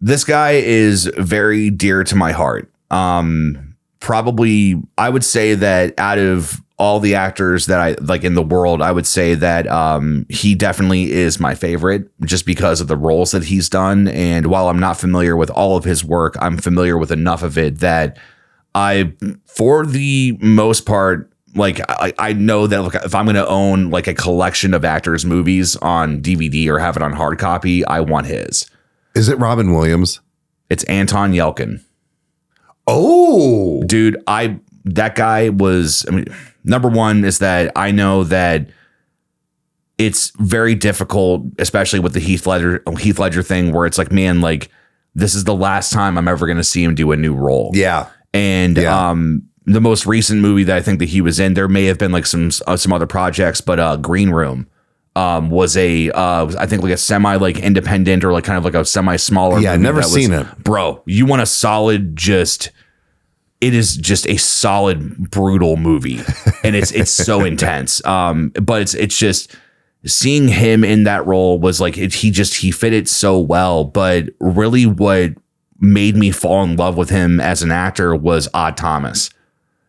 This guy is very dear to my heart. Probably, I would say that out of all the actors that I like in the world, I would say that he definitely is my favorite just because of the roles that he's done. And while I'm not familiar with all of his work, I'm familiar with enough of it that for the most part, like I know that if I'm going to own like a collection of actors' movies on DVD or have it on hard copy, I want his. Is it Robin Williams? It's Anton Yelchin. Oh, dude, that guy was, I mean, number one is that I know that it's very difficult, especially with the Heath Ledger thing, where it's like, man, like this is the last time I'm ever going to see him do a new role. Yeah. And the most recent movie that I think that he was in, there may have been like some other projects, but Green Room was I think like a semi like independent or like kind of like a semi smaller. Yeah, I've never seen it. Bro, you want a solid it is just a solid, brutal movie, and it's so intense. But it's just seeing him in that role was like he fit it so well. But really, what made me fall in love with him as an actor was Odd Thomas.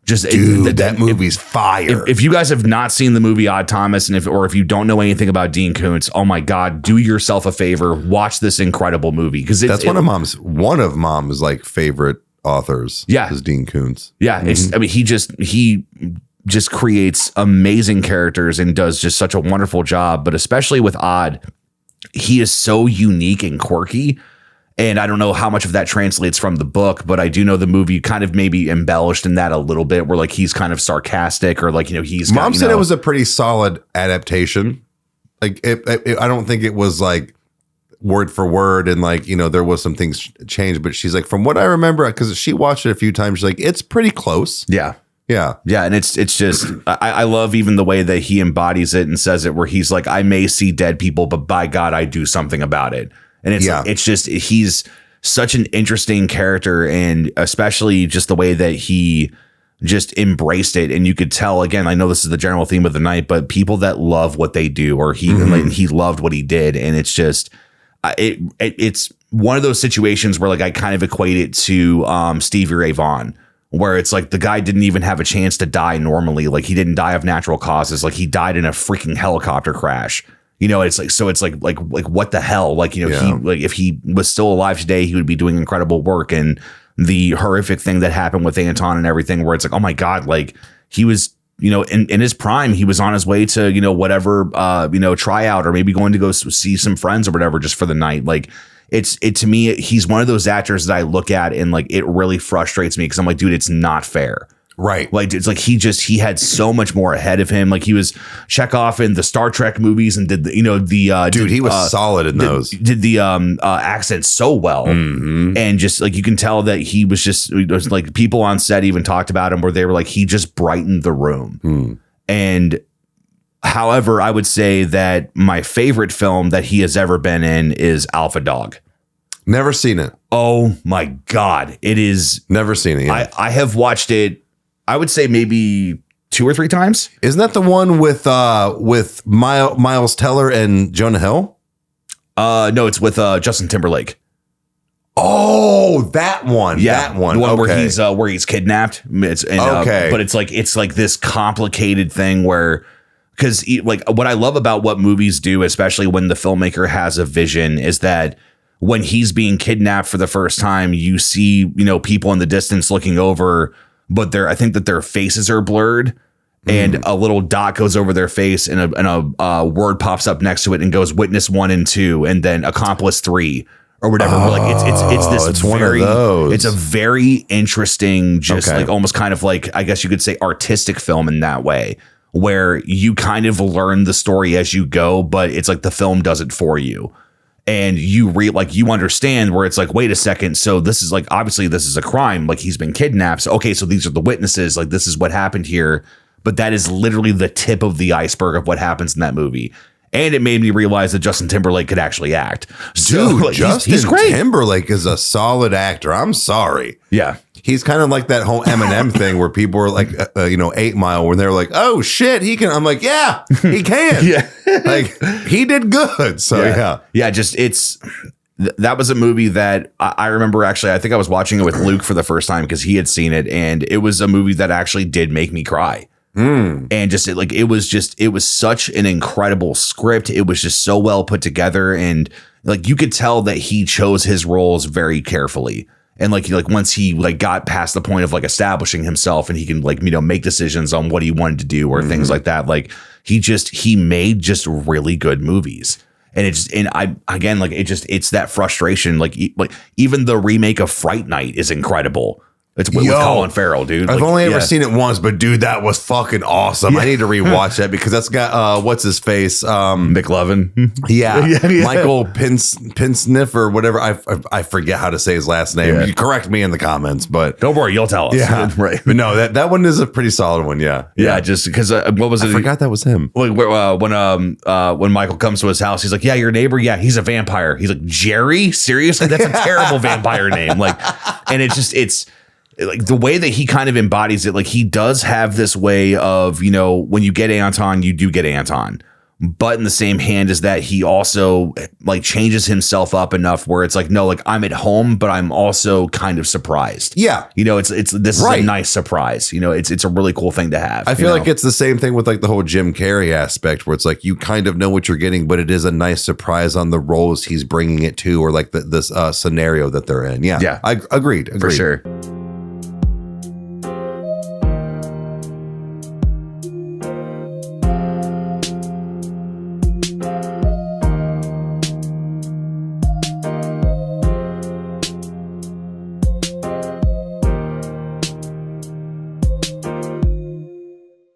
That movie's fire. If you guys have not seen the movie Odd Thomas, and if you don't know anything about Dean Koontz, oh my God, do yourself a favor, watch this incredible movie because that's one of mom's like favorite authors. Yeah, is Dean Koontz. Yeah, I mean he just creates amazing characters and does just such a wonderful job. But especially with Odd, he is so unique and quirky. And I don't know how much of that translates from the book, but I do know the movie kind of maybe embellished in that a little bit, where like he's kind of sarcastic or like, Mom said it was a pretty solid adaptation. Like I don't think it was like word for word and like, there was some things changed, but she's like, from what I remember, because she watched it a few times, she's like, it's pretty close. Yeah. Yeah. Yeah. And it's just, I love even the way that he embodies it and says it, where he's like, I may see dead people, but by God, I do something about it. And it's just, he's such an interesting character, and especially just the way that he just embraced it. And you could tell, again, I know this is the general theme of the night, but people that love what they do, or he loved what he did. And it's just, it's one of those situations where like I kind of equate it to Stevie Ray Vaughan, where it's like the guy didn't even have a chance to die normally. Like he didn't die of natural causes. Like he died in a freaking helicopter crash. It's like, so it's like what the hell? Like, he, like if he was still alive today, he would be doing incredible work. And the horrific thing that happened with Anton and everything, where it's like, oh my God, like he was, in his prime, he was on his way to, whatever, tryout, or maybe going to go see some friends or whatever, just for the night. Like to me, he's one of those actors that I look at and like, it really frustrates me. 'Cause I'm like, dude, it's not fair. Right. Like it's like he had so much more ahead of him. Like he was Chekhov in the Star Trek movies and did he was solid in those. Did the accent so well. Mm-hmm. And just like you can tell that he was just, it was like people on set even talked about him where they were like, he just brightened the room. And however, I would say that my favorite film that he has ever been in is Alpha Dog. Never seen it. Oh my God. It is. Never seen it yet. I have watched it, I would say maybe 2 or 3 times. Isn't that the one with Miles Teller and Jonah Hill? No, it's with Justin Timberlake. Oh, that one. Yeah, that one. The one where he's kidnapped. But it's like this complicated thing where, because like what I love about what movies do, especially when the filmmaker has a vision, is that when he's being kidnapped for the first time, you see people in the distance looking over. But I think that their faces are blurred, and a little dot goes over their face, and a word pops up next to it and goes witness 1 and 2, and then accomplice 3 or whatever. Oh, like it's one of those. It's a very interesting, like almost kind of like, I guess you could say, artistic film in that way, where you kind of learn the story as you go, but it's like the film does it for you. And you understand where it's like, wait a second. So this is like, obviously this is a crime. Like he's been kidnapped. So, okay. So these are the witnesses. Like this is what happened here. But that is literally the tip of the iceberg of what happens in that movie. And it made me realize that Justin Timberlake could actually act. So, dude, Justin he's great. Timberlake is a solid actor. I'm sorry. Yeah. He's kind of like that whole Eminem thing where people were like, 8 Mile, when they're like, oh shit, he can. I'm like, yeah, he can. Yeah. Like he did good. So yeah. Yeah. Just that was a movie that I remember. Actually, I think I was watching it with Luke for the first time because he had seen it, and it was a movie that actually did make me cry. And just it was such an incredible script. It was just so well put together, and like you could tell that he chose his roles very carefully. And like once he got past the point of like establishing himself and he can make decisions on what he wanted to do or things like that, like he made just really good movies. And it's that frustration. Like even the remake of Fright Night is incredible. It's with Colin Farrell, dude. I've only ever seen it once, but dude, that was fucking awesome. I need to rewatch that because that's got what's his face, McLovin. Michael Pinsniff or whatever. I forget how to say his last name. You correct me in the comments, but don't worry, you'll tell us. Yeah, right. But no, that one is a pretty solid one. Yeah. Just because what was it? I forgot that was him. When Michael comes to his house, he's like, "Yeah, your neighbor. Yeah, he's a vampire." He's like, "Jerry, seriously? That's a terrible vampire name." And it's. Like the way that he kind of embodies it, like he does have this way of, when you get Anton, you do get Anton. But in the same hand is that he also like changes himself up enough where it's like, no, like I'm at home, but I'm also kind of surprised. Yeah. This is a nice surprise. It's a really cool thing to have. I feel like it's the same thing with like the whole Jim Carrey aspect where it's like you kind of know what you're getting, but it is a nice surprise on the roles he's bringing it to or like this scenario that they're in. Yeah. Yeah. Agreed. For sure.